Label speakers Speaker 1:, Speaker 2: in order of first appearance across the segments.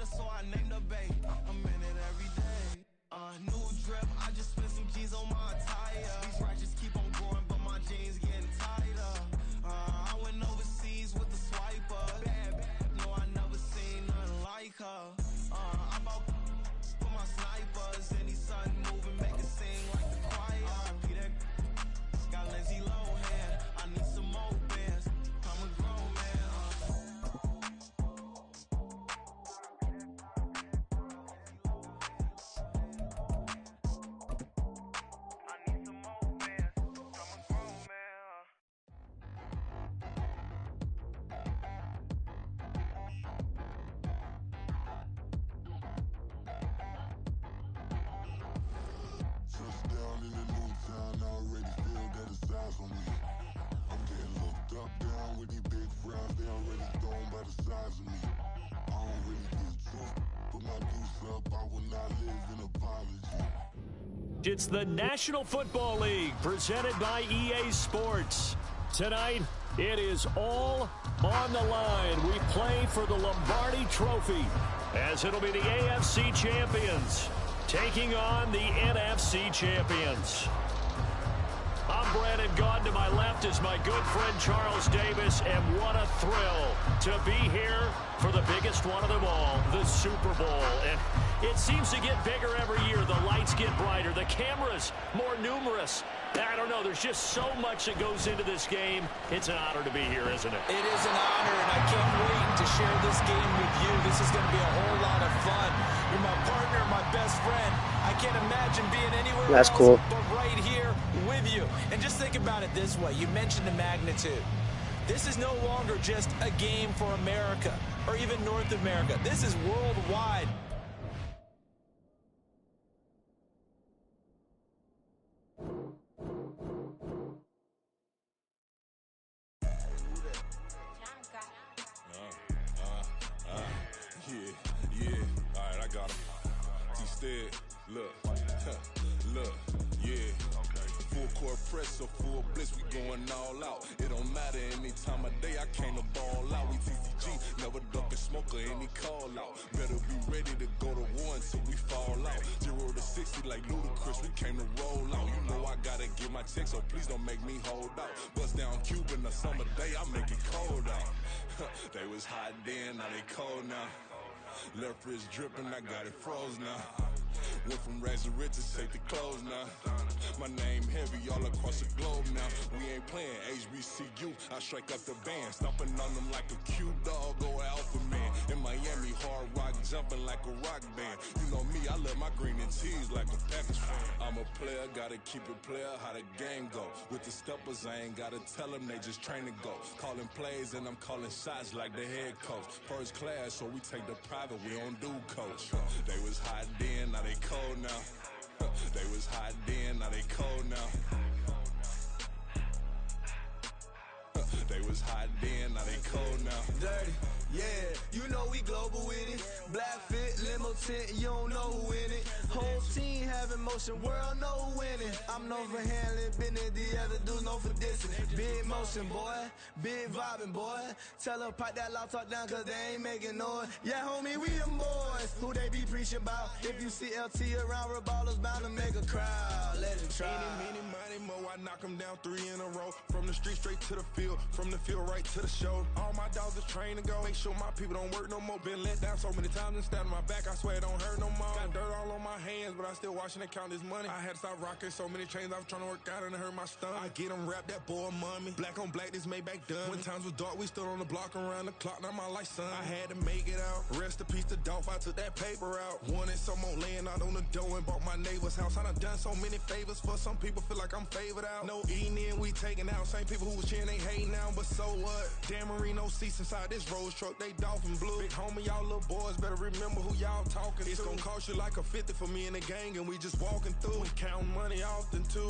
Speaker 1: so I named the bay. I'm in it every day. New drip, I just spent some G's on my attire. These ratchets keep on growing, but my jeans getting tighter. I went overseas with the swiper. Bad, no, I never seen nothing like her. I bought for my snipers, and these sudden moving make it sing like the choir. RP that got Lindsay Lohan. I need some more bands. I'm a grown man.
Speaker 2: Touchdown in the new town, I already feel that it's eyes on me. I'm getting looked up, down with these big frowns, they already thrown by the size of me. I don't really get tough, put my deuce up, I will not live in apology.
Speaker 3: It's the National Football League presented by EA Sports. Tonight, it is all on the line. We play for the Lombardi Trophy, as it'll be the AFC champions taking on the NFC champions. I'm Brandon Gaudin. To my left is my good friend Charles Davis, and what a thrill to be here for the biggest one of them all, the Super Bowl. And it seems to get bigger every year. The lights get brighter, the cameras more numerous. I don't know, there's just so much that goes into this game. It's an honor to be here, isn't it?
Speaker 4: It is an honor, and I can't wait to share this game with you. This is going to be a whole lot of fun. You're my partner, my best friend. I can't imagine being anywhere else
Speaker 5: cool.
Speaker 4: but right here with you. And just think about it this way. You mentioned the magnitude. This is no longer just a game for America or even North America. This is worldwide.
Speaker 2: Look, yeah. Full court press, so full blitz, we going all out. It don't matter any time of day, I came to ball out. We TCG, never duck a smoker, any call out. Better be ready to go to war until we fall out. 0 to 60 like Ludacris, we came to roll out. You know I gotta get my check, so please don't make me hold out. Bust down Cuban, a summer day, I make it cold out. They was hot then, now they cold now. Left wrist dripping, I got it froze now. Went from rags to riches, take the clothes now. My name heavy all across the globe now. We ain't playing HBCU, I strike up the band. Stomping on them like a cute dog or alpha man. In Miami, hard rock jumping like a rock band. You know me, I love my green and cheese like a Packers fan. I'm a player, gotta keep it player, how the game go. With the steppers, I ain't gotta tell them, they just train to go. Calling plays and I'm calling shots like the head coach. First class, so we take the private, we don't do coach. They was hot then, now they cold now. They was hot then, now they cold now. They was hot then, now they cold now.
Speaker 1: Dirty, yeah, you know we global with it. Black fit, limo tint, you don't know who in it. Whole team having motion, world know who winning. I'm known for handling business, the other dudes known for dissing. Big motion, boy, big vibing, boy. Tell her pipe that loud talk down, cause they ain't making noise. Yeah, homie, we them boys, who they be preaching about. If you see LT around, ballers bound to make a crowd. Let it try.
Speaker 2: Meeny, money, mo, I knock them down 3 in a row. From the street straight to the field, from the field right to the show. All my dogs are trained to go. Make sure my people don't work no more. Been let down so many times and stabbed my back, I swear it don't hurt no more. Got dirt all on my hands, but I still watching and count this money. I had to stop rocking so many chains, I was trying to work out and it hurt my stomach. I get them rap, that boy mommy. Black on black, this Maybach done. When times was dark, we stood on the block around the clock, now my life son. I had to make it out. Rest in peace to Dolph, I took that paper out. Wanted some more laying out on the dough and bought my neighbor's house. I done so many favors for some people, feel like I'm favored out. No eating in, we taking out. Same people who was cheering, they hating now, but so what? Dan Marino seats inside this Rolls truck, they dolphin blue. Big homie, y'all little boys better remember who y'all talking to. It's gonna cost you like a 50 for me and the gang, and we just walking through. We counting money often too.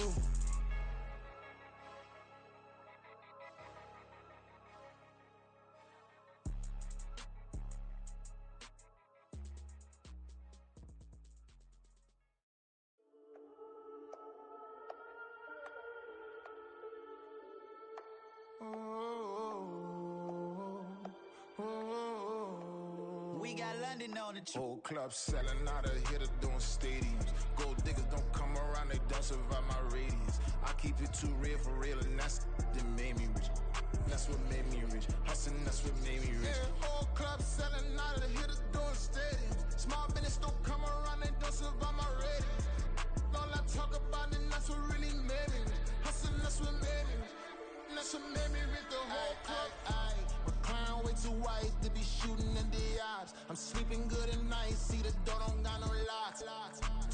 Speaker 1: We we got London on the
Speaker 2: Whole club selling out of hitter doing stadiums. Gold diggers don't come around, they don't survive my radius. I keep it too real for real, and that's that made me rich. That's what made me rich. Hustling, that's what made me rich. Yeah, whole club selling out of hitters doing stadiums. Small business don't come around, they don't survive my radius. All I talk about, and that's what really made me rich. Hustling, that's what made me rich. That's what made me rich. The whole club. My crown way too white to be shooting in the eyes. I'm sleeping good at night, see the door don't got no locks.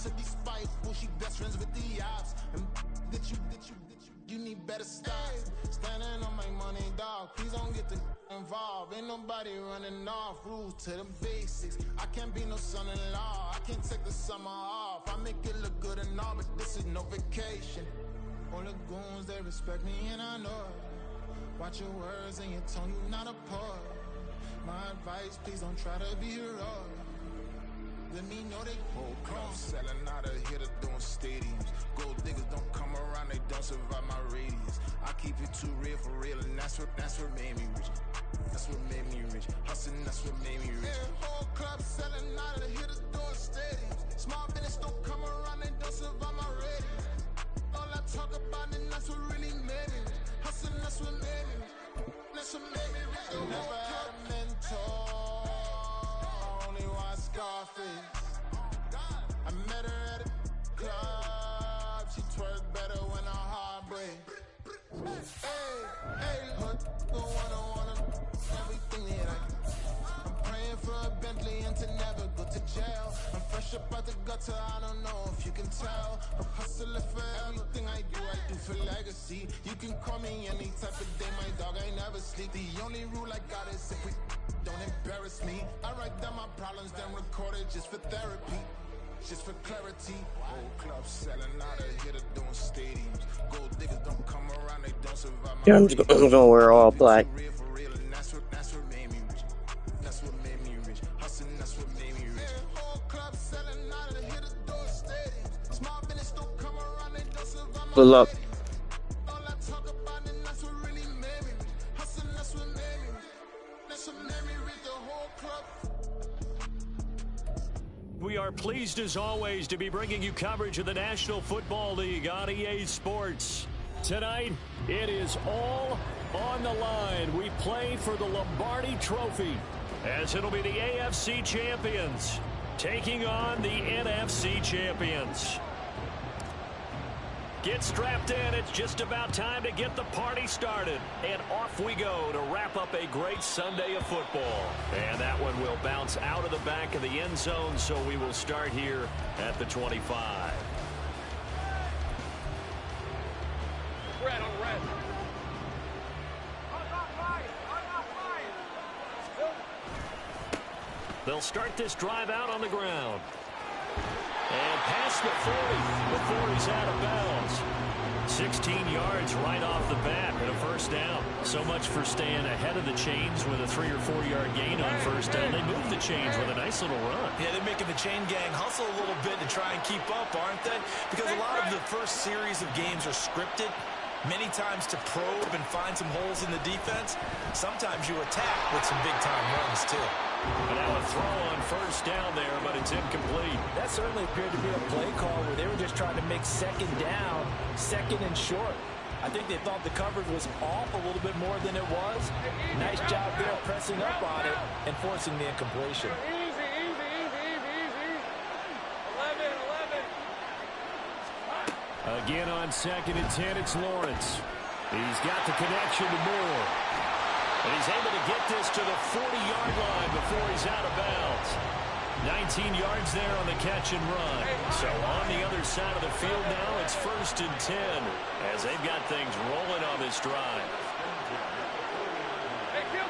Speaker 2: To be spiteful, she best friends with the ops. And that you need better stop. Standing on my money, dog. Please don't get the involved. Ain't nobody running off. Rules to the basics. I can't be no son-in-law. I can't take the summer off. I make it look good and all, but this is no vacation. All the goons, they respect me and I know it. Watch your words and your tone, you not a poet. My advice, please don't try to be heroic. Let me know they whole club selling out of hitter doing stadiums. Gold diggers don't come around, they don't survive my radius. I keep it too real for real, and that's what made me rich. That's what made me rich. Hustling, that's what made me rich. Yeah, whole club selling out of hitters doing stadiums. Small business don't come around, they don't survive my radius. All I talk about, and that's what really made me rich. Hustling, that's what made me rich. That's what made me rich. Never had a mentor, only watch Scarface. I met her at a club, she twerk better when her heart breaks. Hey, hood, wanna everything that I can. I'm praying for a Bentley and to never go to jail. I'm fresh up out the gutter, I don't know if you can tell. I'm hustling for everything I do for legacy. You can call me any type of day, my dog, I never sleep. The only rule I got is if we don't embarrass me. I write down my problems, then record it just for therapy. Just for clarity. Whole club selling out of hitter doing stadiums. Gold diggers don't come around, they don't survive my
Speaker 5: Yeah, I'm just gonna wear all black.
Speaker 2: That's what made me rich. That's what made me rich. Hustling, that's what made me rich. Yeah, whole club selling out of hitter doing stadiums. Small business don't come around, they don't survive my
Speaker 5: Good luck.
Speaker 2: all I talk about, and that's what really made me rich. Hustling, that's what made me rich. That's what made me rich. The whole club.
Speaker 3: We are pleased as always to be bringing you coverage of the National Football League on EA Sports. Tonight, it is all on the line. We play for the Lombardi Trophy, as it'll be the AFC champions taking on the NFC champions. Get strapped in. It's just about time to get the party started. And off we go to wrap up a great Sunday of football. And that one will bounce out of the back of the end zone, so we will start here at the 25.
Speaker 6: Red on red.
Speaker 3: They'll start this drive out on the ground. And past the 40 before he's out of bounds. 16 yards right off the bat and a first down. So much for staying ahead of the chains with a 3 or 4 yard gain on first down. They move the chains with a nice little run.
Speaker 4: Yeah, they're making the chain gang hustle a little bit to try and keep up, aren't they? Because a lot of the first series of games are scripted. Many times to probe and find some holes in the defense. Sometimes you attack with some big-time runs, too.
Speaker 3: And now a throw on first down there, but it's incomplete.
Speaker 7: That certainly appeared to be a play call where they were just trying to make second down, second and short. I think they thought the coverage was off a little bit more than it was. Nice job there pressing up on it and forcing the incompletion.
Speaker 6: Easy. 11.
Speaker 3: Again on 2nd and 10, it's Lawrence. He's got the connection to Moore. And he's able to get this to the 40-yard line before he's out of bounds. 19 yards there on the catch and run. So on the other side of the field now, it's 1st and 10 as they've got things rolling on this drive.
Speaker 6: Hey, kill.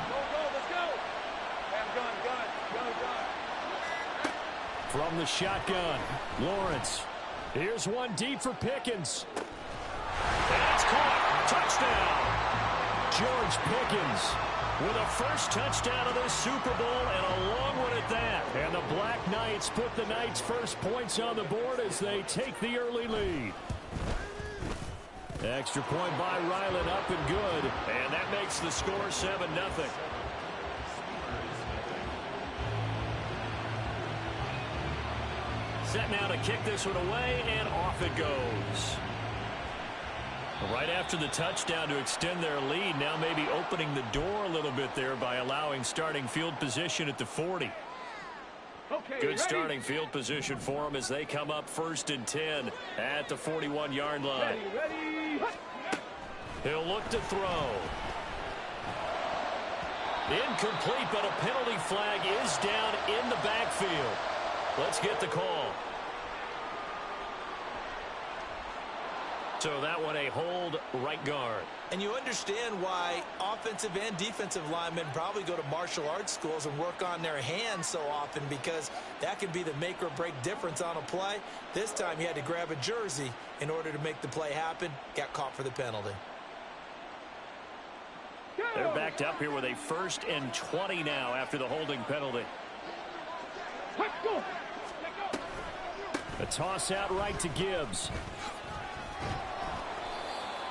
Speaker 6: Go, let's go. Hey, I'm gun.
Speaker 3: From the shotgun, Lawrence. Here's one deep for Pickens. And it's caught. Touchdown. George Pickens with a first touchdown of this Super Bowl and a long one at that. And the Black Knights put the Knights' first points on the board as they take the early lead. Extra point by Ryland, up and good. And that makes the score 7-0. Set now to kick this one away, and off it goes. Right after the touchdown to extend their lead, now maybe opening the door a little bit there by allowing starting field position at the 40.
Speaker 6: Okay,
Speaker 3: Good starting field position for them as they come up 1st and 10 at the 41-yard line.
Speaker 6: Ready.
Speaker 3: He'll look to throw. Incomplete, but a penalty flag is down in the backfield. Let's get the call. So that one a hold, right guard.
Speaker 4: And you understand why offensive and defensive linemen probably go to martial arts schools and work on their hands so often, because that can be the make or break difference on a play. This time he had to grab a jersey in order to make the play happen. Got caught for the penalty.
Speaker 3: They're backed up here with a 1st and 20 now after the holding penalty. A toss out right to Gibbs.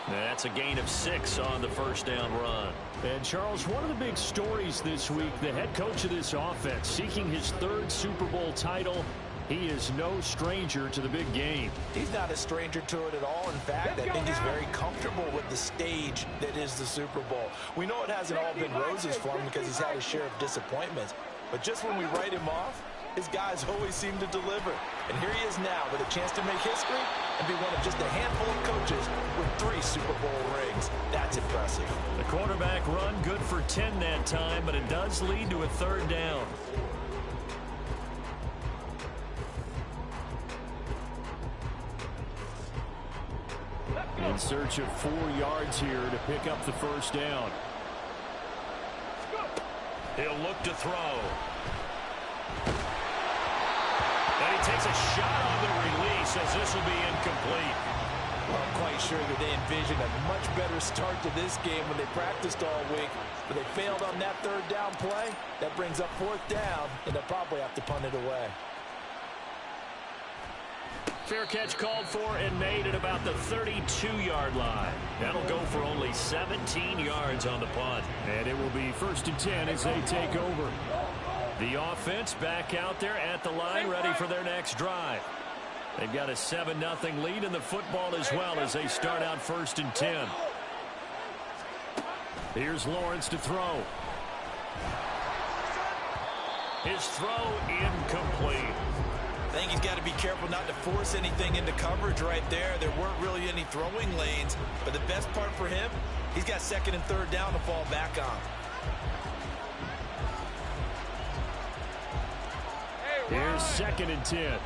Speaker 3: That's a gain of 6 on the 1st down run. And, Charles, one of the big stories this week, the head coach of this offense seeking his 3rd Super Bowl title. He is no stranger to the big game.
Speaker 4: He's not a stranger to it at all. In fact, I think he's very comfortable with the stage that is the Super Bowl. We know it hasn't all been roses for him because he's had a share of disappointments. But just when we write him off, his guys always seem to deliver. And here he is now with a chance to make history and be one of just a handful of coaches with 3 Super Bowl rings. That's impressive.
Speaker 3: The quarterback run good for 10 that time, but it does lead to a 3rd down. In search of 4 yards here to pick up the 1st down. He'll look to throw. And he takes a shot on the release as this will be incomplete.
Speaker 7: Well, I'm quite sure that they envisioned a much better start to this game when they practiced all week. But they failed on that 3rd down play. That brings up 4th down, and they'll probably have to punt it away.
Speaker 3: Fair catch called for and made at about the 32-yard line. That'll go for only 17 yards on the punt. And it will be 1st and 10 as they take over. The offense back out there at the line, ready for their next drive. They've got a 7-0 lead in the football as well as they start out 1st and 10. Here's Lawrence to throw. His throw incomplete.
Speaker 4: I think he's got to be careful not to force anything into coverage right there. There weren't really any throwing lanes, but the best part for him, he's got 2nd and 3rd down to fall back on.
Speaker 3: Here's 2nd and 10.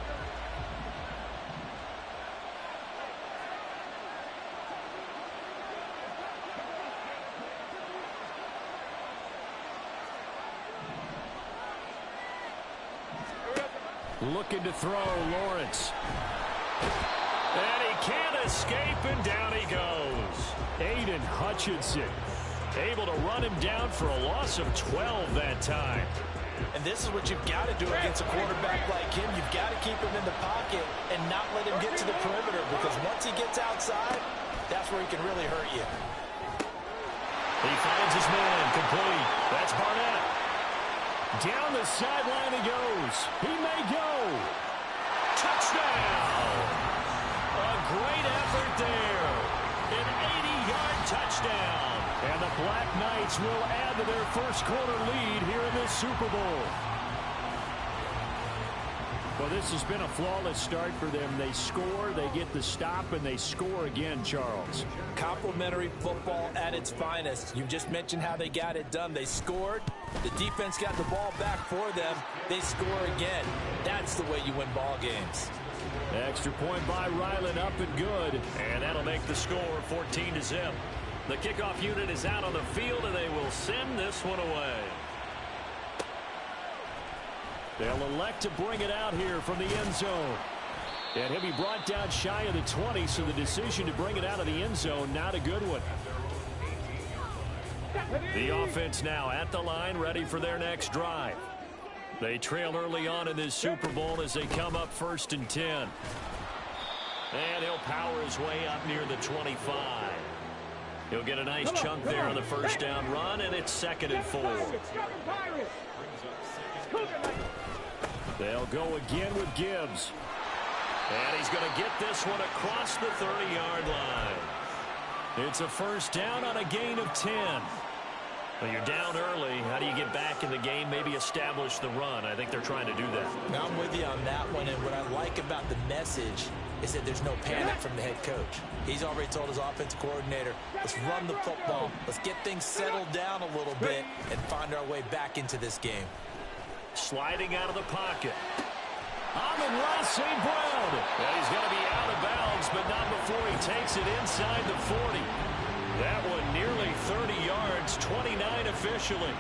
Speaker 3: Looking to throw, Lawrence. And he can't escape, and down he goes. Aiden Hutchinson able to run him down for a loss of 12 that time.
Speaker 4: And this is what you've got to do against a quarterback like him. You've got to keep him in the pocket and not let him get to the perimeter, because once he gets outside, that's where he can really hurt you.
Speaker 3: He finds his man, complete. That's Barnett. Down the sideline he goes. He may go. Touchdown! A great effort there. An 80-yard touchdown. And the Black Knights will add to their 1st quarter lead here in this Super Bowl. Well, this has been a flawless start for them. They score, they get the stop, and they score again, Charles.
Speaker 7: Complimentary football at its finest. You just mentioned how they got it done. They scored. The defense got the ball back for them. They score again. That's the way you win ball games.
Speaker 3: Extra point by Ryland, up and good. And that'll make the score 14-0. The kickoff unit is out on the field, and they will send this one away. They'll elect to bring it out here from the end zone. And he'll be brought down shy of the 20, so the decision to bring it out of the end zone, not a good one. The offense now at the line, ready for their next drive. They trail early on in this Super Bowl as they come up 1st and 10. And he'll power his way up near the 25. He'll get a nice chunk there on the first down run, and it's 2nd and 4. They'll go again with Gibbs. And he's going to get this one across the 30-yard line. It's a first down on a gain of 10. Well, you're down early. How do you get back in the game, maybe establish the run? I think they're trying to do that.
Speaker 7: Now, I'm with you on that one, and what I like about the message is that there's no panic from the head coach. He's already told his offensive coordinator, let's run the football, let's get things settled down a little bit and find our way back into this game.
Speaker 3: Sliding out of the pocket. Amon-Ra St. Brown. And he's going to be out of bounds, but not before he takes it inside the 40. That one nearly 30 yards, 29 officially.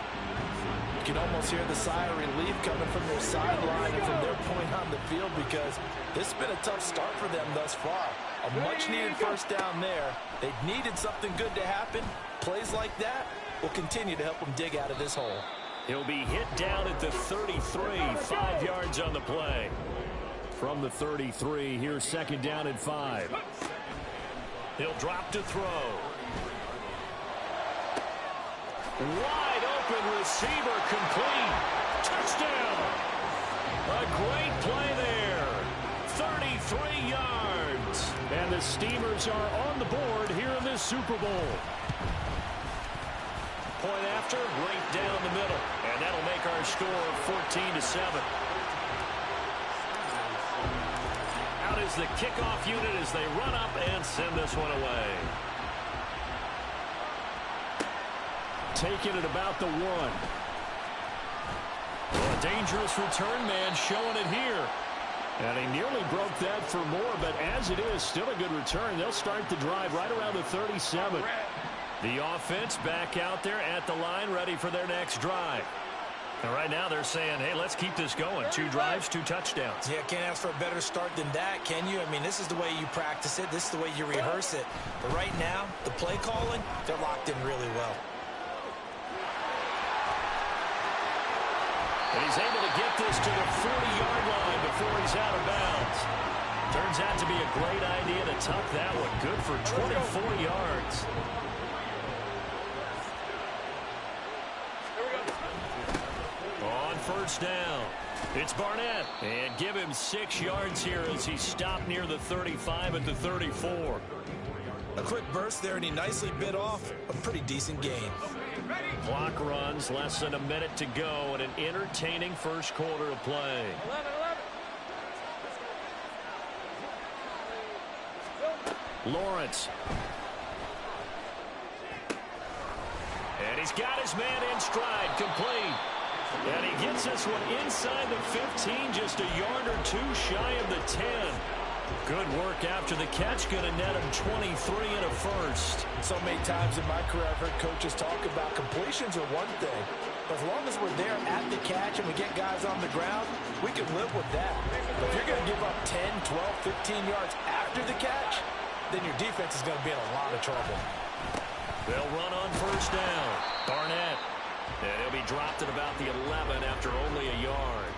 Speaker 7: You can almost hear the sigh of relief coming from their sideline and from their point on the field, because this has been a tough start for them thus far. A much-needed first down there. They needed something good to happen. Plays like that will continue to help them dig out of this hole.
Speaker 3: He'll be hit down at the 33, 5 yards on the play. From the 33, here's 2nd down and 5. He'll drop to throw. Wide open receiver, complete. Touchdown. A great play there. 33 yards. And the Steamers are on the board here in this Super Bowl. Point after, right down the middle. And that'll make our score 14-7. Out is the kickoff unit as they run up and send this one away. Taking it about the 1. Well, a dangerous return man showing it here. And he nearly broke that for more, but as it is, still a good return. They'll start the drive right around the 37. The offense back out there at the line, ready for their next drive. And right now they're saying, hey, let's keep this going. 2 drives, 2 touchdowns.
Speaker 7: Yeah, can't ask for a better start than that, can you? I mean, this is the way you practice it. This is the way you rehearse it. But right now, the play calling, they're locked in really well.
Speaker 3: And he's able to get this to the 40-yard line before he's out of bounds. Turns out to be a great idea to tuck that one. Good for 24 yards. On first down, it's Barnett. And give him 6 yards here as he stopped near the 35 at the 34.
Speaker 7: A quick burst there, and he nicely bit off a pretty decent gain.
Speaker 3: Clock runs, less than a minute to go, and an entertaining first quarter of play. 11. Lawrence. And he's got his man in stride, complete. And he gets this one inside the 15, just a yard or 2 shy of the 10. Good work after the catch, going to net him 23 and a first.
Speaker 7: So many times in my career I've heard coaches talk about completions are one thing, but as long as we're there at the catch and we get guys on the ground, we can live with that. But if you're going to give up 10, 12, 15 yards after the catch, then your defense is going to be in a lot of trouble.
Speaker 3: They'll run on first down. Barnett. And he'll be dropped at about the 11 after only a yard.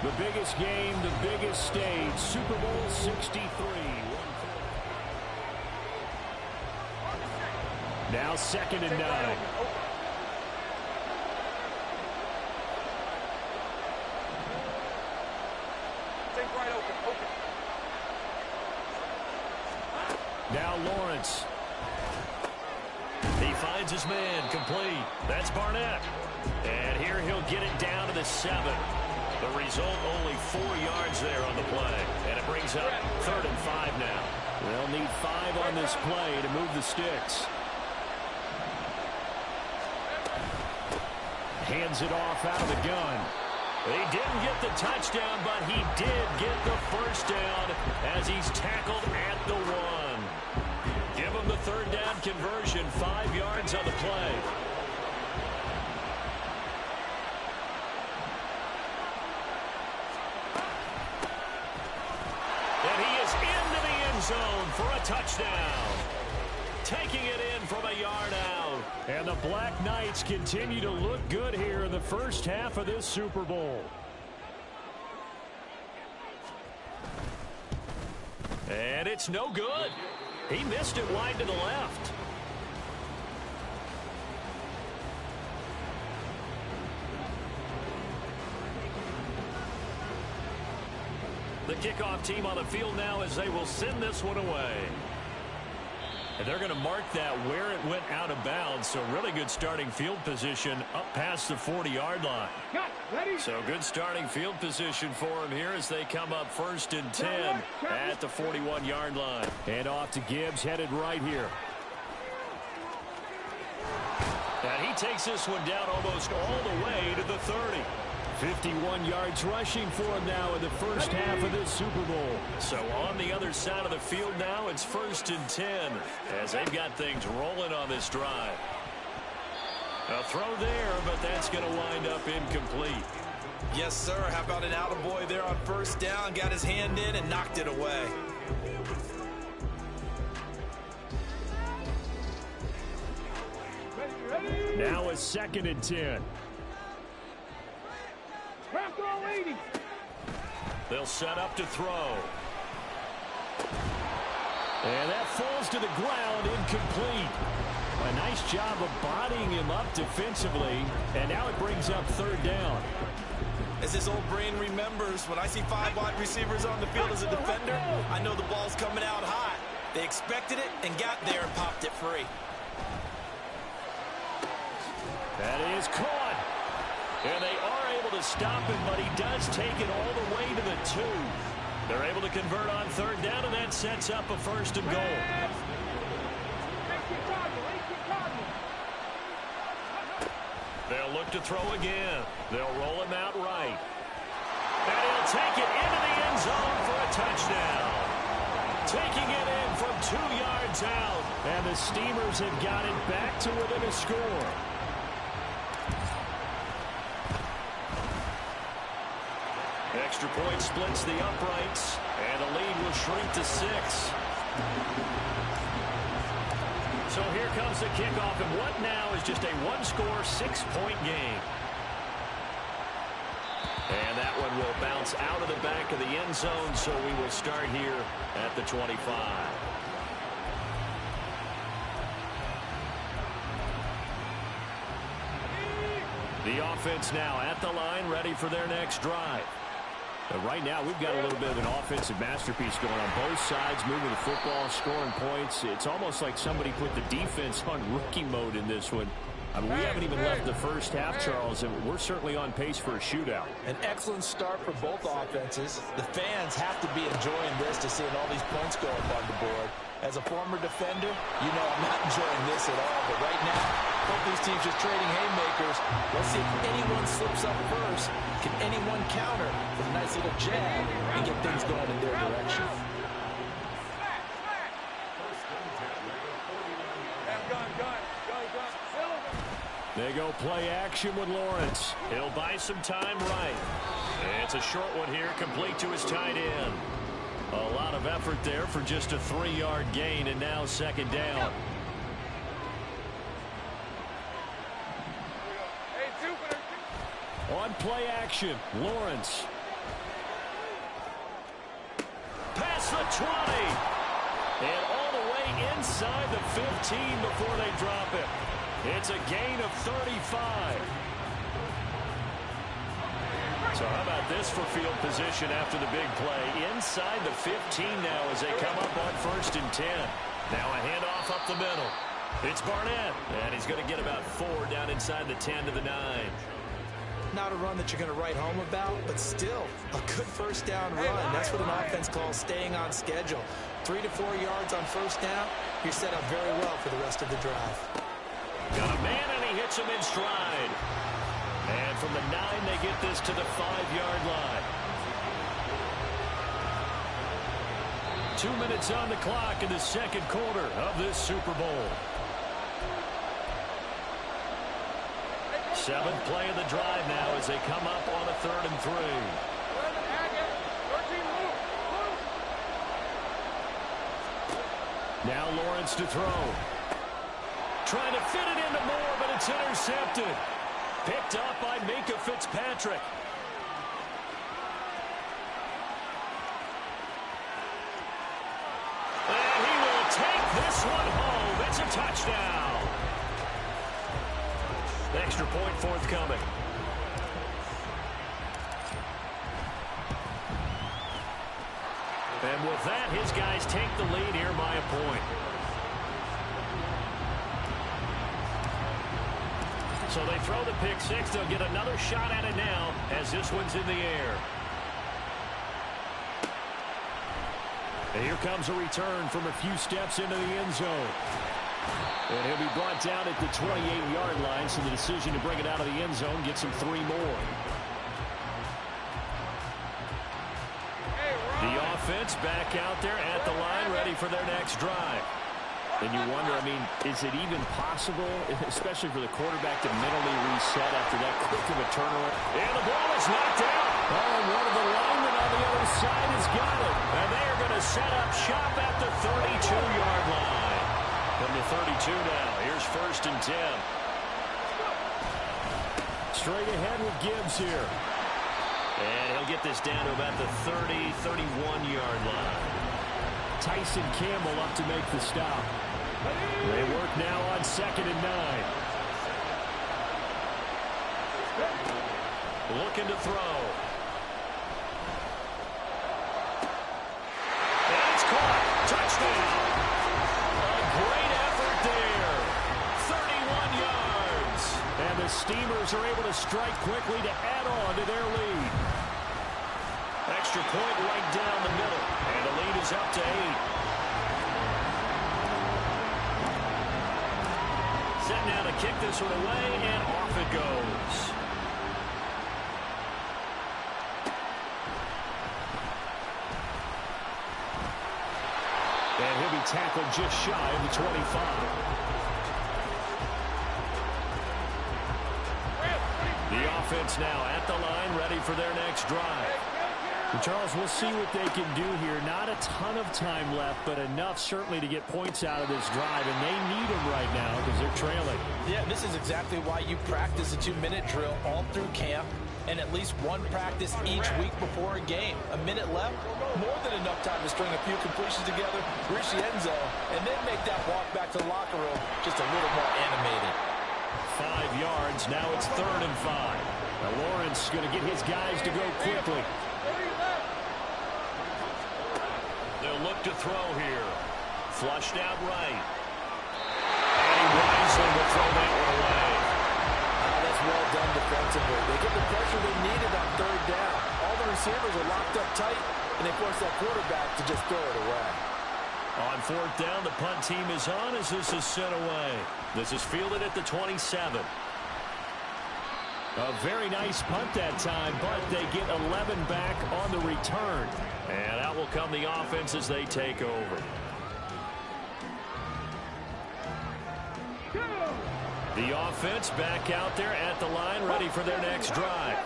Speaker 3: The biggest game, the biggest stage, Super Bowl 63. Now 2nd and 9. Now Lawrence. He finds his man, complete. That's Barnett. And here he'll get it down to the 7. The result, only 4 yards there on the play. And it brings up 3rd and 5 now. They'll need 5 on this play to move the sticks. Hands it off out of the gun. He didn't get the touchdown, but he did get the first down as he's tackled at the 1. Give him the 3rd down conversion, 5 yards on the play. And he is into the end zone for a touchdown. taking it in from a yard out. And the Black Knights continue to look good here in the first half of this Super Bowl. And it's no good. He missed it wide to the left. The kickoff team on the field now as they will send this one away. And they're going to mark that where it went out of bounds. So really good starting field position up past the 40-yard line. So good starting field position for them here as they come up 1st and 10 at the 41-yard line. And off to Gibbs, headed right here. And he takes this one down almost all the way to the 30. 51 yards rushing for him now in the first half of this Super Bowl. So on the other side of the field now, it's 1st and 10 as they've got things rolling on this drive. A throw there, but that's going to wind up incomplete.
Speaker 4: Yes, sir. How about an attaboy there on 1st down? Got his hand in and knocked it away.
Speaker 3: Now it's 2nd and 10. They'll set up to throw. And that falls to the ground, incomplete. A nice job of bodying him up defensively, and now it brings up 3rd down.
Speaker 4: As his old brain remembers, when I see 5 wide receivers on the field as a defender, I know the ball's coming out hot. They expected it and got there and popped it free.
Speaker 3: That is caught. And they are able to stop him, but he does take it all the way to the 2. They're able to convert on 3rd down, and that sets up a 1st and goal. They'll look to throw again. They'll roll him out right. And he'll take it into the end zone for a touchdown. Taking it in from 2 yards out. And the Steamers have got it back to within a score. Extra point splits the uprights, and the lead will shrink to 6. So here comes the kickoff, and what now is just a 1-score, 6-point game. And that one will bounce out of the back of the end zone, so we will start here at the 25. The offense now at the line, ready for their next drive. Right now, we've got a little bit of an offensive masterpiece going on both sides, moving the football, scoring points. It's almost like somebody put the defense on rookie mode in this one. I mean, we haven't even left the first half, Charles, and we're certainly on pace for a shootout.
Speaker 7: An excellent start for both offenses. The fans have to be enjoying this to seeing all these points go up on the board. As a former defender, you know I'm not enjoying this at all. But right now, both these teams just trading haymakers. Let's see if anyone slips up first. Can anyone counter with a nice little jab and get things going in their direction?
Speaker 3: They go play action with Lawrence. He'll buy some time right. It's a short one here, complete to his tight end. A lot of effort there for just a 3-yard gain, and now 2nd down. On play action, Lawrence. Past the 20. And all the way inside the 15 before they drop it. It's a gain of 35. So how about this for field position after the big play? Inside the 15 now as they come up on 1st and 10. Now a handoff up the middle. It's Barnett, and he's going to get about 4 down inside the 10 to the 9.
Speaker 4: Not a run that you're going to write home about, but still a good 1st down run. That's what an offense calls staying on schedule. 3 to 4 yards on 1st down. You're set up very well for the rest of the drive.
Speaker 3: Got a man, and he hits him in stride. And from the 9, they get this to the 5-yard line. 2 minutes on the clock in the 2nd quarter of this Super Bowl. 7th play of the drive now as they come up on a 3rd and 3. Now Lawrence to throw. Trying to fit it into Moore, but it's intercepted. Picked up by Minkah Fitzpatrick. And he will take this one home. It's a touchdown. Extra point forthcoming. And with that, his guys take the lead here by a point. So they throw the pick six. They'll get another shot at it now as this one's in the air. And here comes a return from a few steps into the end zone. And he'll be brought down at the 28-yard line, so the decision to bring it out of the end zone gets him 3 more. The offense back out there at the line, ready for their next drive. And you wonder, I mean, is it even possible, especially for the quarterback, to mentally reset after that quick of a turnaround? And the ball is knocked out. Oh, and one of the linemen on the other side has got it. And they are going to set up shop at the 32-yard line. From the 32 now, here's 1st and 10. Straight ahead with Gibbs here. And he'll get this down to about the 30, 31-yard line. Tyson Campbell up to make the stop. They work now on 2nd and 9. Looking to throw. And it's caught. Touchdown. A great effort there. 31 yards. And the Steamers are able to strike quickly to add on to their lead. Extra point right down the middle. And the lead is up to 8. Set now to kick this one away, and off it goes. And he'll be tackled just shy of the 25. The offense now at the line, ready for their next drive. And Charles, we'll see what they can do here. Not a ton of time left, but enough certainly to get points out of this drive, and they need them right now because they're trailing.
Speaker 7: Yeah, this is exactly why you practice a 2-minute drill all through camp and at least one practice each week before a game. A minute left, more than enough time to string a few completions together, reach the end zone, and then make that walk back to the locker room just a little more animated.
Speaker 3: 5 yards, now it's 3rd and 5. Now Lawrence going to get his guys to go quickly. They'll look to throw here. Flushed out right. And he wisely will throw that one away.
Speaker 7: That's well done defensively. They get the pressure they needed on 3rd down. All the receivers are locked up tight, and they force that quarterback to just throw it away.
Speaker 3: On 4th down, the punt team is on as this is sent away. This is fielded at the 27. A very nice punt that time, but they get 11 back on the return. And out will come the offense as they take over. The offense back out there at the line, ready for their next drive.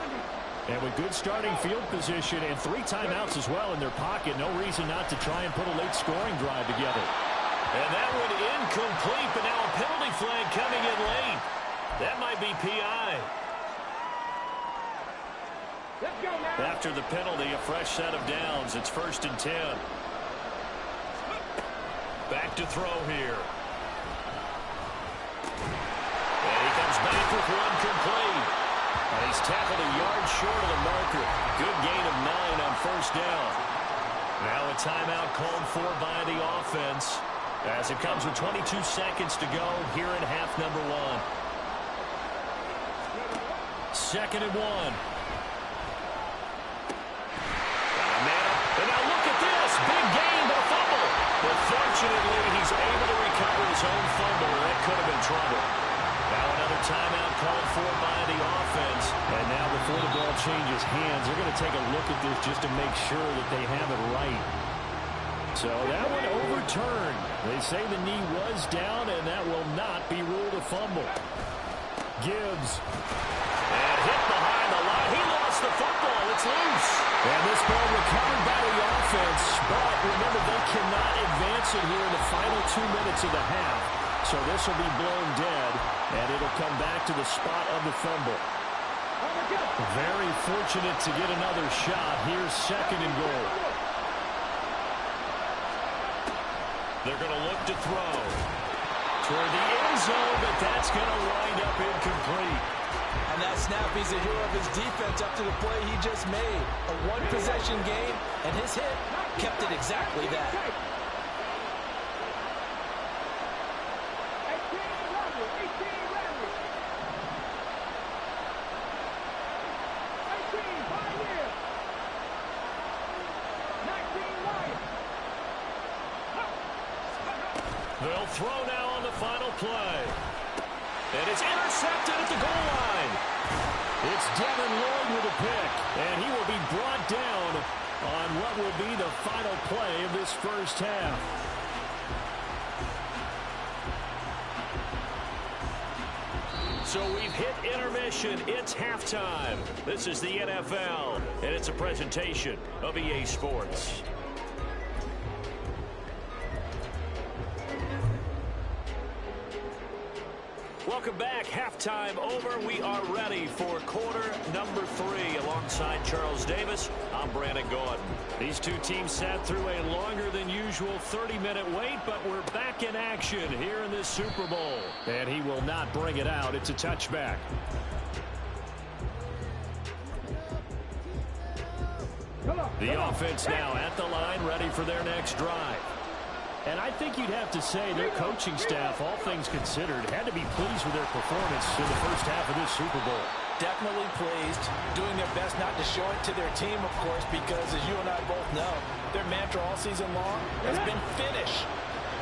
Speaker 3: And with good starting field position and 3 timeouts as well in their pocket, no reason not to try and put a late scoring drive together. And that one incomplete, but now a penalty flag coming in late. That might be PI. After the penalty, a fresh set of downs. It's 1st and 10. Back to throw here. And he comes back with one complete. And he's tackled a yard short of the marker. Good gain of 9 on 1st down. Now a timeout called for by the offense as it comes with 22 seconds to go here in half number 1. 2nd and 1. And now look at this. Big gain, but a fumble. But fortunately, he's able to recover his own fumble. That could have been trouble. Now another timeout called for by the offense. And now before the ball changes hands, they're going to take a look at this just to make sure that they have it right. So that one overturned. They say the knee was down, and that will not be ruled a fumble. Gibbs. And hit behind the line. He lost the football. It's loose. And this ball recovered by the offense. But remember, they cannot advance it here in the final 2 minutes of the half. So this will be blown dead, and it'll come back to the spot of the fumble. Very fortunate to get another shot. Here's second and goal. They're going to look to throw toward the end zone, but that's going to wind up incomplete.
Speaker 7: On that snap, he's a hero of his defense up to the play he just made. A one-possession game, and his hit kept it exactly that.
Speaker 3: They'll throw now on the final play. And it's intercepted at the goal line. It's Devin Lloyd with a pick, and he will be brought down on what will be the final play of this first half. So we've hit intermission. It's halftime. This is the NFL, and it's a presentation of EA Sports. Welcome back. Halftime over. We are ready for quarter number 3. Alongside Charles Davis, I'm Brandon Gaudin. These two teams sat through a longer than usual 30-minute wait, but we're back in action here in this Super Bowl. And he will not bring it out. It's a touchback. The offense now at the line, ready for their next drive. And I think you'd have to say their coaching staff, all things considered, had to be pleased with their performance in the first half of this Super Bowl.
Speaker 7: Definitely pleased, doing their best not to show it to their team, of course, because as you and I both know, their mantra all season long has been finish.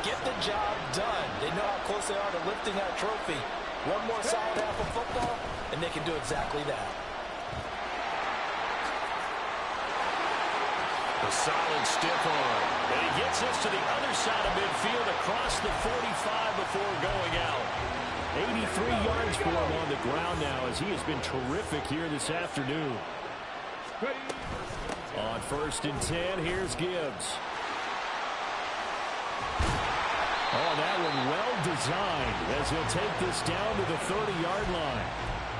Speaker 7: Get the job done. They know how close they are to lifting that trophy. One more solid half of football, and they can do exactly that.
Speaker 3: A solid stiff arm. And he gets us to the other side of midfield across the 45 before going out. 83 yards for him on the ground now as he has been terrific here this afternoon. On 1st and 10, here's Gibbs. Oh, that one well designed as he'll take this down to the 30-yard line.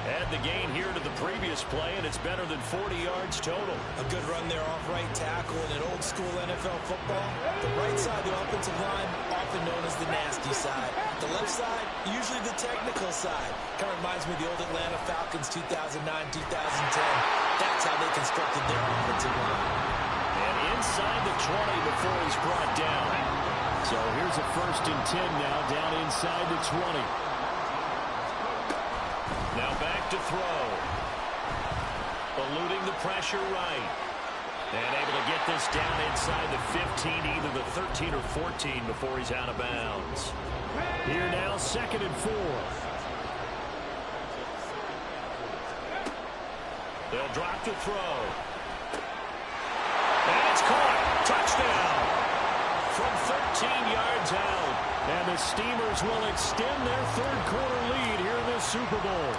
Speaker 3: Add the gain here to the previous play, and it's better than 40 yards total.
Speaker 4: A good run there off right tackle in an old-school NFL football. The right side of the offensive line, often known as the nasty side. The left side, usually the technical side. Kind of reminds me of the old Atlanta Falcons 2009-2010. That's how they constructed their offensive line.
Speaker 3: And inside the 20 before he's brought down. So here's a 1st and 10 now, down inside the 20. Now back to throw. Eluding the pressure right. And able to get this down inside the 15, either the 13 or 14 before he's out of bounds. Here now, 2nd and 4. They'll drop to throw. And it's caught. Touchdown. From 13 yards out. And the Steamers will extend their 3rd quarter lead here in this Super Bowl.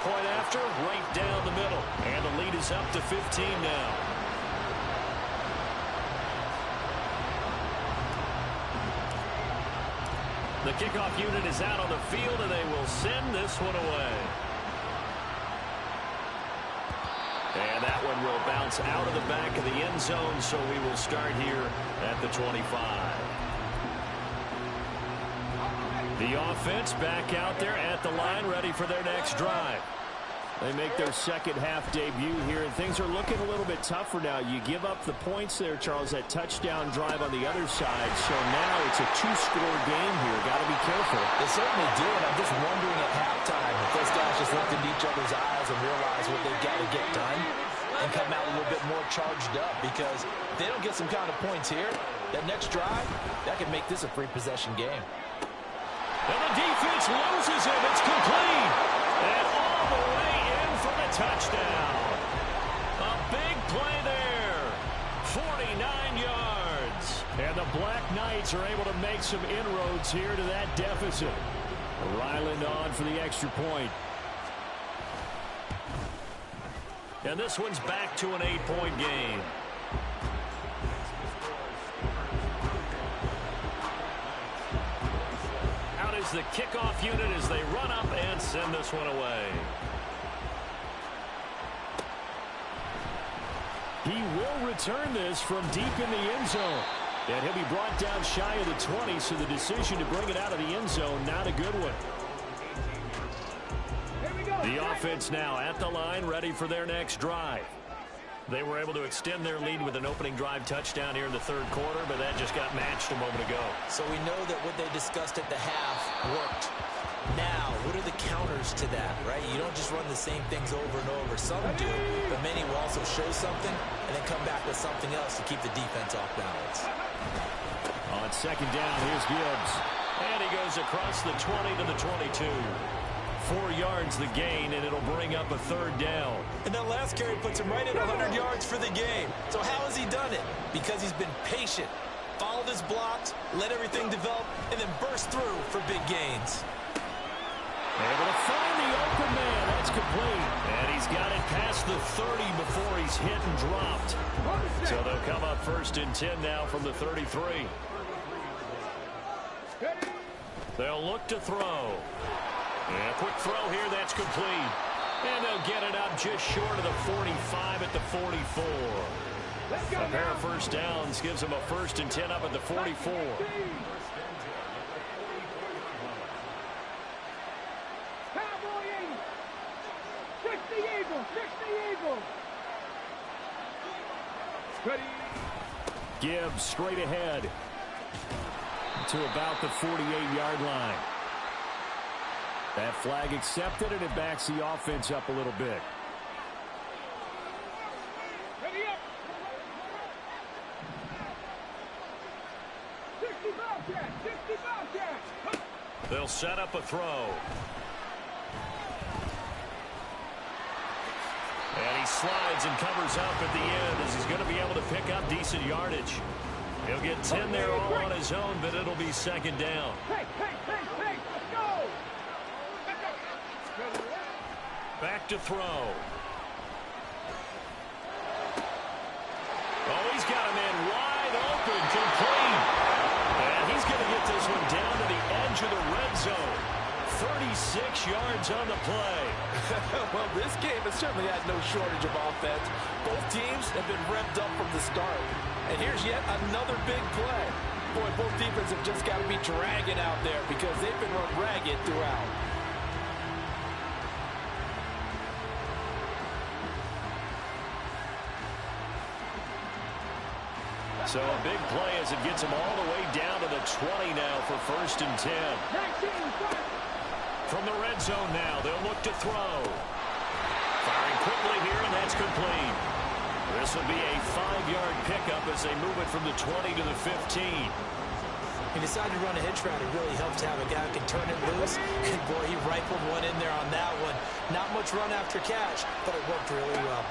Speaker 3: Point after, right down the middle. And the lead is up to 15 now. The kickoff unit is out on the field, and they will send this one away. And that one will bounce out of the back of the end zone, so we will start here at the 25. The offense back out there at the line, ready for their next drive. They make their 2nd half debut here, and things are looking a little bit tougher now. You give up the points there, Charles, that touchdown drive on the other side. So now it's a 2-score game here. Got to be careful.
Speaker 7: They certainly do, and I'm just wondering at halftime if those guys just looked into each other's eyes and realize what they've got to get done and come out a little bit more charged up, because if they don't get some kind of points here, that next drive, that could make this a free possession game.
Speaker 3: And the defense loses it. It's complete. And all the way in for the touchdown. A big play there. 49 yards. And the Black Knights are able to make some inroads here to that deficit. Ryland on for the extra point. And this one's back to an 8-point game. is the kickoff unit as they run up and send this one away. He will return this from deep in the end zone. And he'll be brought down shy of the 20, so the decision to bring it out of the end zone, not a good one. The offense now at the line, ready for their next drive. They were able to extend their lead with an opening drive touchdown here in the third quarter, but that just got matched a moment ago.
Speaker 7: So we know that what they discussed at the half worked. Now, what are the counters to that, right? You don't just run the same things over and over. Some do, but many will also show something and then come back with something else to keep the defense off balance.
Speaker 3: On second down, here's Gibbs. And he goes across the 20 to the 22. 4 yards the gain, and it'll bring up a third down.
Speaker 7: And that last carry puts him right at 100 yards for the game. So how has he done it? Because he's been patient, followed his blocks, let everything develop, and then burst through for big gains.
Speaker 3: Able to find the open man. That's complete. And he's got it past the 30 before he's hit and dropped. So they'll come up 1st and 10 now from the 33. They'll look to throw. And a quick throw here. That's complete. And they'll get it up just short of the 45 at the 44. A pair of first downs gives them a 1st and 10 up at the 44. Gibbs straight ahead to about the 48-yard line. That flag accepted, and it backs the offense up a little bit. They'll set up a throw. And he slides and covers up at the end as he's going to be able to pick up decent yardage. He'll get 10 there all on his own, but it'll be second down.
Speaker 6: Let's go!
Speaker 3: Back to throw. Oh, he's got a man wide open, complete. And he's going to get this one down to the edge of the red zone. 36 yards on the play.
Speaker 7: Well, this game has certainly had no shortage of offense. Both teams have been revved up from the start. And here's yet another big play. Boy, both defenses have just got to be dragging out there because they've been run ragged throughout.
Speaker 3: So a big play as it gets them all the way down to the 20 now for 1st and 10. From the red zone now, they'll look to throw. Firing quickly here, and that's complete. This will be a 5-yard pickup as they move it from the 20 to the 15.
Speaker 7: He decided to run a hitch route. It really helps to have a guy who can turn it loose. And boy, he rifled one in there on that one. Not much run after catch, but it worked really well.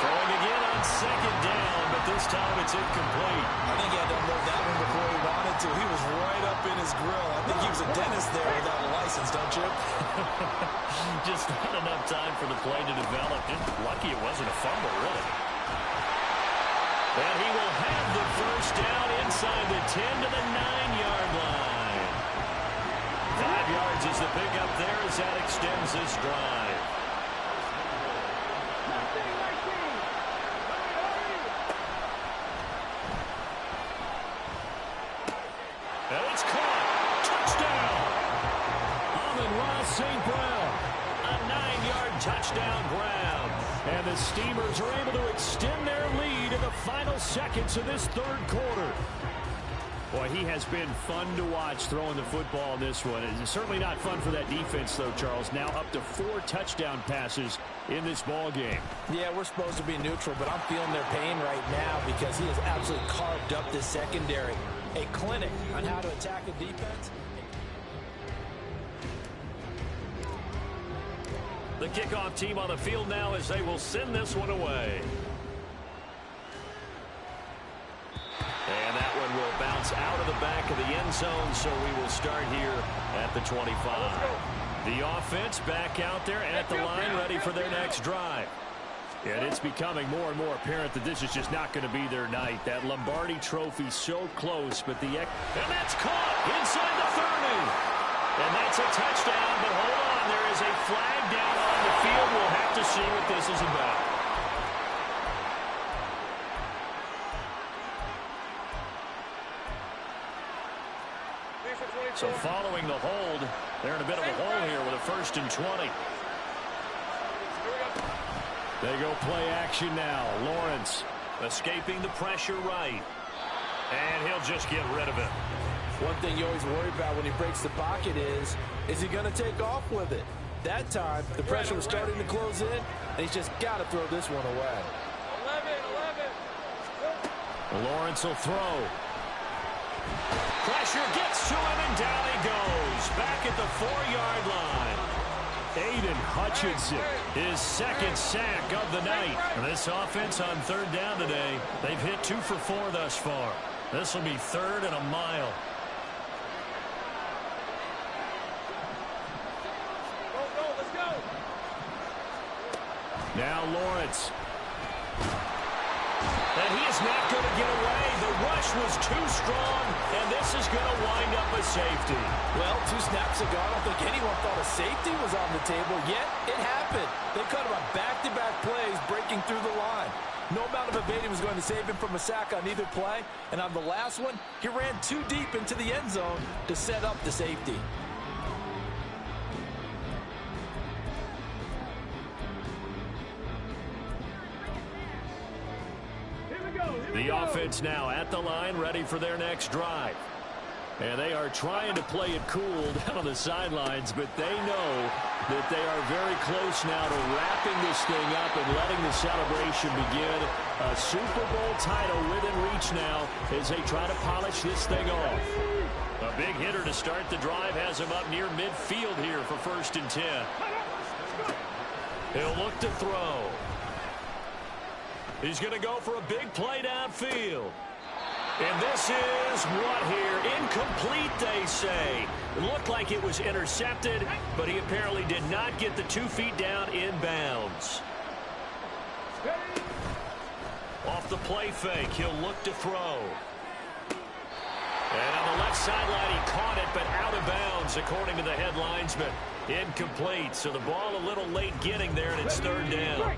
Speaker 3: Throwing again on second down, but this time it's incomplete.
Speaker 7: I think he had to unload that one before he wanted to. He was right up in his grill. I think he was a dentist there without a license, don't you?
Speaker 3: Just not enough time for the play to develop. Lucky it wasn't a fumble, really. And he will have the first down inside the 10 to the 9-yard line. 5 yards is the pickup there as that extends this drive. And it's caught. Touchdown. Amon-Ra St. Brown. A 9-yard touchdown grab. And the Steamers are able to extend their lead in the final seconds of this third quarter. Boy, he has been fun to watch throwing the football in this one. It's certainly not fun for that defense, though, Charles. Now up to 4 touchdown passes in this ball game.
Speaker 7: Yeah, we're supposed to be neutral, but I'm feeling their pain right now because he has absolutely carved up this secondary. A clinic on how to attack a defense.
Speaker 3: The kickoff team on the field now as they will send this one away. And that one will bounce out of the back of the end zone, so we will start here at the 25. The offense back out there at the line, ready for their next drive. And it's becoming more and more apparent that this is just not going to be their night. That Lombardi Trophy so close, but and that's caught inside the 30. And that's a touchdown, but hold on, there is a flag down on the field. We'll have to see what this is about. So following the hold, they're in a bit of a hole here with a 1st and 20. They go play action now. Lawrence escaping the pressure right. And he'll just get rid of it.
Speaker 7: One thing you always worry about when he breaks the pocket is he going to take off with it? That time, the pressure was starting to close in, and he's just got to throw this one away.
Speaker 6: 11.
Speaker 3: Lawrence will throw. Pressure gets to him, and down he goes. Back at the 4-yard line. Aiden Hutchinson, his 2nd sack of the night. And this offense on 3rd down today, they've hit 2 for 4 thus far. This will be 3rd and a mile.
Speaker 6: Let's go.
Speaker 3: Now Lawrence. And he is not going to get away. The rush was too strong, and this is going to wind up a safety.
Speaker 7: Well, 2 snaps ago, I don't think anyone thought a safety was on the table, yet it happened. They cut him on back-to-back plays, breaking through the line. No amount of evading was going to save him from a sack on either play, and on the last one, he ran too deep into the end zone to set up the safety.
Speaker 3: The offense now at the line, ready for their next drive. And they are trying to play it cool down on the sidelines, but they know that they are very close now to wrapping this thing up and letting the celebration begin. A Super Bowl title within reach now as they try to polish this thing off. A big hitter to start the drive has him up near midfield here for 1st and 10. He'll look to throw. He's going to go for a big play downfield. And this is what here? Incomplete, they say. It looked like it was intercepted, but he apparently did not get the 2 feet down in bounds. Off the play fake, he'll look to throw. And on the left sideline, he caught it, but out of bounds, according to the head linesman. Incomplete, so the ball a little late getting there, and it's 3rd down.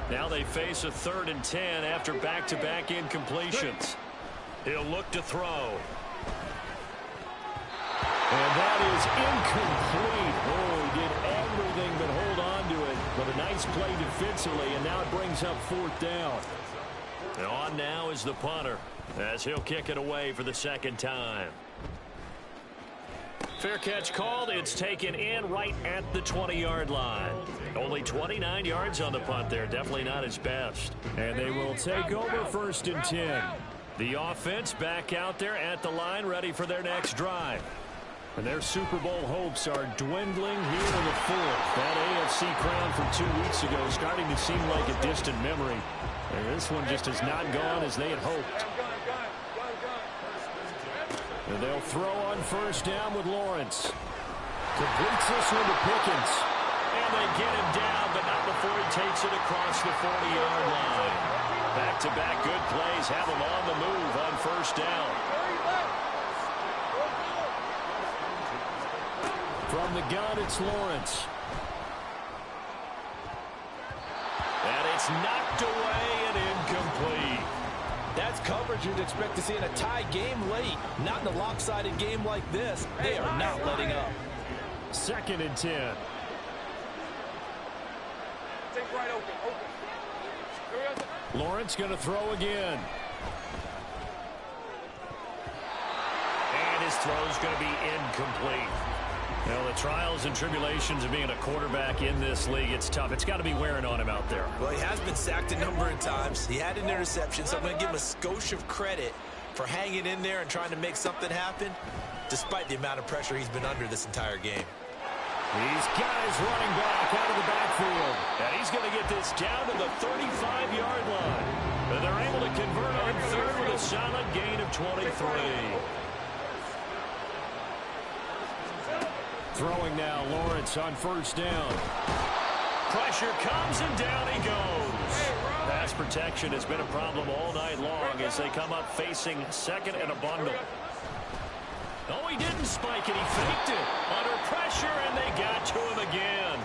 Speaker 3: Now they face a 3rd and 10 after back-to-back incompletions. He'll look to throw. And that is incomplete. Oh, he did everything but hold on to it. But a nice play defensively, and now it brings up 4th down. And on now is the punter, as he'll kick it away for the 2nd time. Fair catch called. It's taken in right at the 20-yard line. Only 29 yards on the punt there. Definitely not his best. And they will take over 1st and 10. The offense back out there at the line, ready for their next drive. And their Super Bowl hopes are dwindling here in the 4th. That AFC crown from 2 weeks ago is starting to seem like a distant memory. And this one just has not gone as they had hoped. And they'll throw on 1st down with Lawrence. Completes this one to Pickens. And they get him down, but not before he takes it across the 40-yard line. Back-to-back good plays have him on the move on 1st down. From the gun, it's Lawrence. And it's knocked away and incomplete.
Speaker 7: That's coverage you'd expect to see in a tie game late. Not in a lopsided game like this. They are not letting up.
Speaker 3: 2nd and 10.
Speaker 6: Take right open.
Speaker 3: Lawrence going to throw again. And his throw's going to be incomplete. Well, the trials and tribulations of being a quarterback in this league, it's tough. It's got to be wearing on him out there.
Speaker 4: Well, he has been sacked a number of times. He had an interception, so I'm going to give him a skosh of credit for hanging in there and trying to make something happen, despite the amount of pressure he's been under this entire game.
Speaker 3: These guys running back out of the backfield. And he's going to get this down to the 35-yard line. And they're able to convert on 3rd with a solid gain of 23. Throwing now, Lawrence on 1st down. pressure comes, and down he goes. Pass protection has been a problem all night long as they come up facing second and a bundle. Oh, he didn't spike it. He faked it. Under pressure, and they got to him again.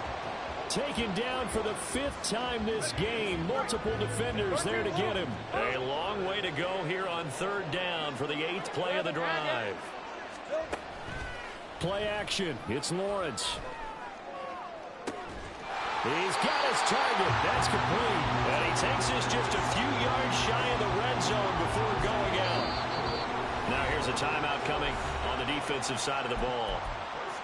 Speaker 3: Taken down for the 5th time this game. Multiple defenders there to get him. A long way to go here on 3rd down for the 8th play of the drive. Play action. It's Lawrence. He's got his target. That's complete. And he takes this just a few yards shy of the red zone before going out. Now here's a timeout coming on the defensive side of the ball.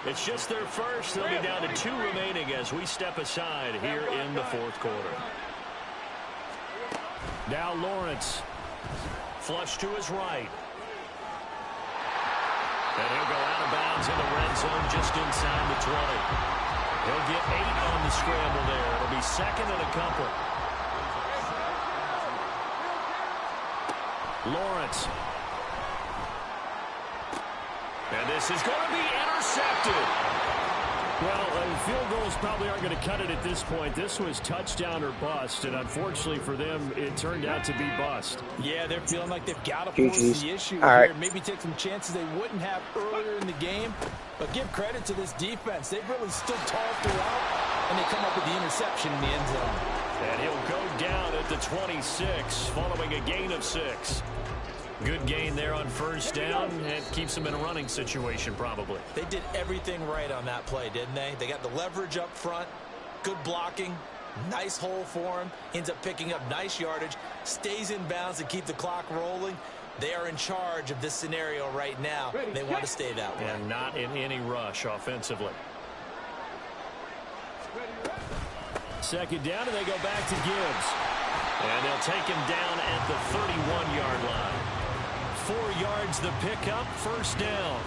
Speaker 3: It's just their first. They'll be down to 2 remaining as we step aside here in the 4th quarter. Now Lawrence. Flush to his right. And he'll go out of bounds in the red zone just inside the 20. He'll get 8 on the scramble there. It'll be 2nd and a couple. Lawrence. And this is going to be intercepted. Well, field goals probably aren't going to cut it at this point. This was touchdown or bust, and unfortunately for them, it turned out to be bust.
Speaker 7: Yeah, they're feeling like they've got to force the issue here.
Speaker 5: Right.
Speaker 7: Maybe take some chances they wouldn't have earlier in the game. But give credit to this defense. They've really stood tall throughout, and they come up with the interception in the end zone.
Speaker 3: And he'll go down at the 26, following a gain of 6. Good gain there on 1st down. It keeps them in a running situation, probably.
Speaker 7: They did everything right on that play, didn't they? They got the leverage up front, good blocking, nice hole for him, ends up picking up nice yardage, stays in bounds to keep the clock rolling. They are in charge of this scenario right now. They want to stay that way.
Speaker 3: And not in any rush offensively. 2nd down, and they go back to Gibbs. And they'll take him down at the 31-yard line. 4 yards the pickup, 1st down.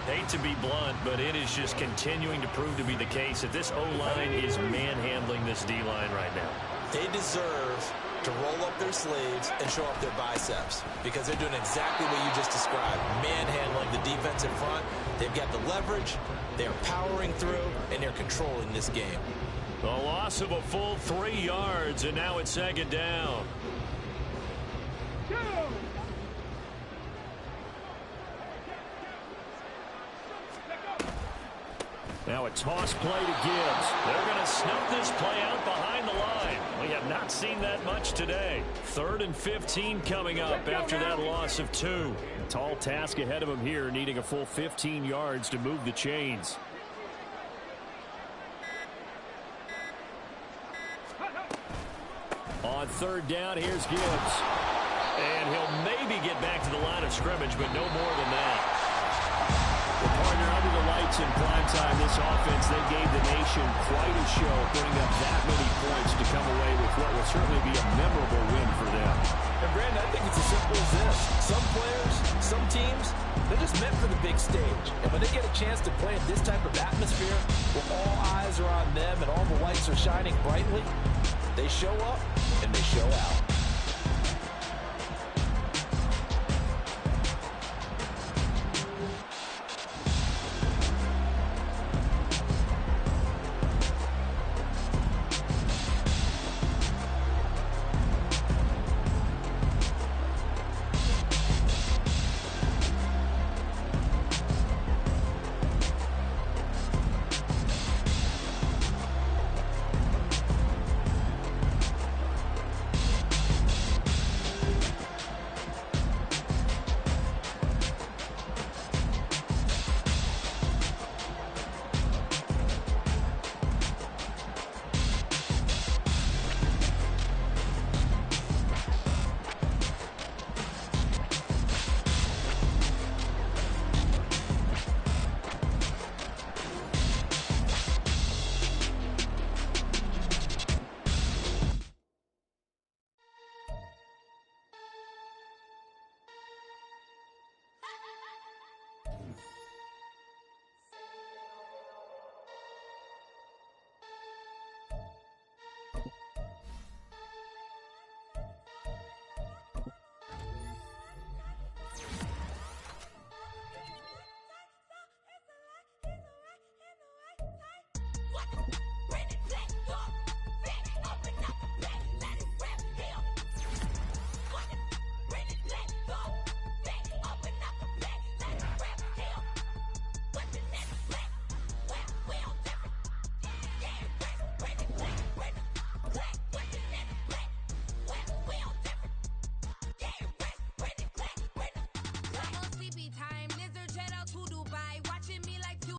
Speaker 3: Hate to be blunt, but it is just continuing to prove to be the case that this O-line is manhandling this D-line right now.
Speaker 7: They deserve to roll up their sleeves and show up their biceps because they're doing exactly what you just described, manhandling the defense in front. They've got the leverage, they're powering through, and they're controlling this game.
Speaker 3: The loss of a full 3 yards, and now it's 2nd down. Now a toss play to Gibbs. They're going to snuff this play out behind the line. We have not seen that much today. 3rd and 15 coming up after that loss of 2. A tall task ahead of him here, needing a full 15 yards to move the chains. On 3rd down, here's Gibbs. And he'll maybe get back to the line of scrimmage, but no more than that. Well, partner, under the lights in primetime, this offense, they gave the nation quite a show, putting up that many points to come away with what will certainly be a memorable win for them.
Speaker 7: And, Brandon, I think it's as simple as this. Some players, some teams, they're just meant for the big stage. And when they get a chance to play in this type of atmosphere, where all eyes are on them and all the lights are shining brightly, they show up and they show out.
Speaker 1: What?